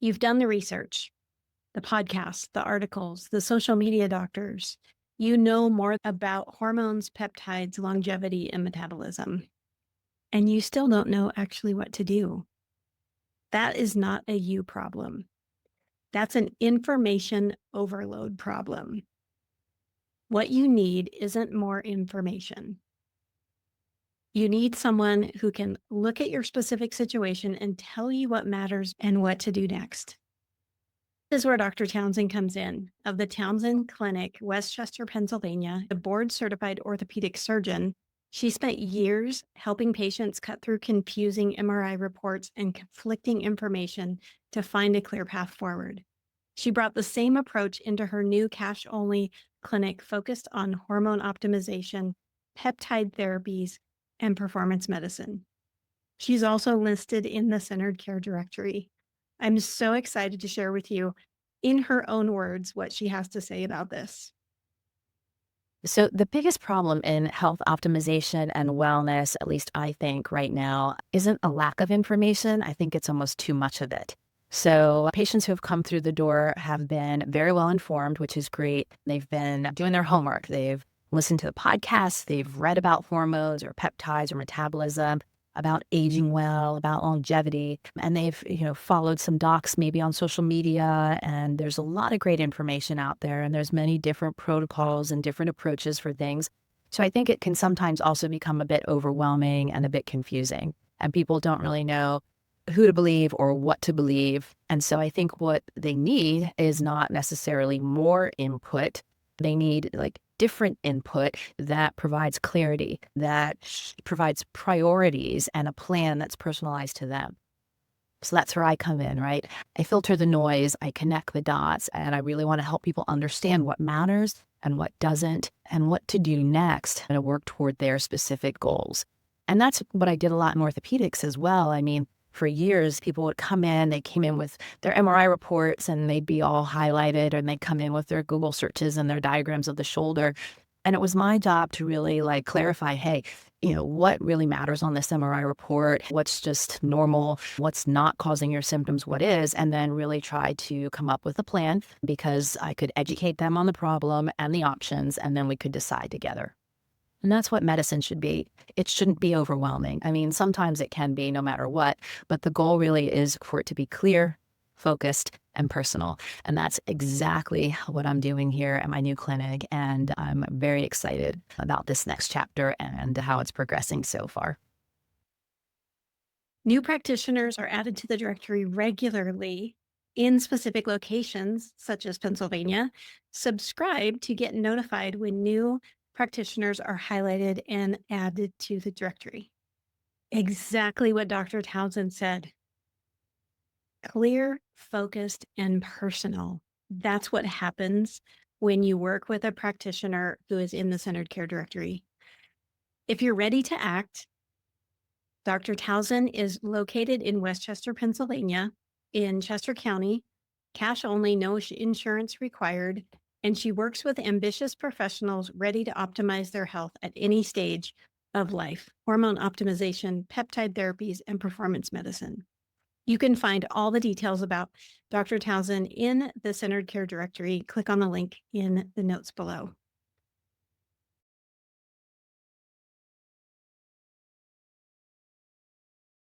You've done the research, the podcasts, the articles, the social media doctors. You know more about hormones, peptides, longevity, and metabolism, and you still don't know actually what to do. That is not a you problem. That's an information overload problem. What you need isn't more information. You need someone who can look at your specific situation and tell you what matters and what to do next. This is where Dr. Towsen comes in. Of the Towsen Clinic, Westchester, Pennsylvania, a board certified orthopedic surgeon, she spent years helping patients cut through confusing MRI reports and conflicting information to find a clear path forward. She brought the same approach into her new cash only clinic focused on hormone optimization, peptide therapies, and performance medicine. She's also listed in the Centered Care Directory. I'm so excited to share with you, in her own words, what she has to say about this. So, the biggest problem in health optimization and wellness, at least I think right now, isn't a lack of information. I think it's almost too much of it. So, patients who have come through the door have been very well informed, which is great. They've been doing their homework. They've listened to the podcasts, they've read about hormones or peptides or metabolism, about aging well, about longevity, and they've, followed some docs maybe on social media, and there's a lot of great information out there, and there's many different protocols and different approaches for things. So I think it can sometimes also become a bit overwhelming and a bit confusing, and people don't really know who to believe or what to believe. And so I think what they need is not necessarily more input. They need like different input that provides clarity, that provides priorities and a plan that's personalized to them. So that's where I come in, right? I filter the noise, I connect the dots, and I really want to help people understand what matters and what doesn't, and what to do next and to work toward their specific goals. And that's what I did a lot in orthopedics as well. I mean, for years, people would come in, they came in with their MRI reports and they'd be all highlighted, and they'd come in with their Google searches and their diagrams of the shoulder. And it was my job to really like clarify, hey, what really matters on this MRI report? What's just normal? What's not causing your symptoms? What is? And then really try to come up with a plan, because I could educate them on the problem and the options, and then we could decide together. And that's what medicine should be. It shouldn't be overwhelming. I mean, sometimes it can be no matter what, but the goal really is for it to be clear, focused, and personal. And that's exactly what I'm doing here at my new clinic. And I'm very excited about this next chapter and how it's progressing so far. New practitioners are added to the directory regularly in specific locations, such as Pennsylvania. Subscribe to get notified when new practitioners are highlighted and added to the directory. Exactly what Dr. Townsend said. Clear, focused, and personal. That's what happens when you work with a practitioner who is in the Centered Care Directory. If you're ready to act, Dr. Towsen is located in Westchester, Pennsylvania, in Chester County, cash only, no insurance required, and she works with ambitious professionals ready to optimize their health at any stage of life: hormone optimization, peptide therapies, and performance medicine. You can find all the details about Dr. Towsen in the Centered Care Directory. Click on the link in the notes below.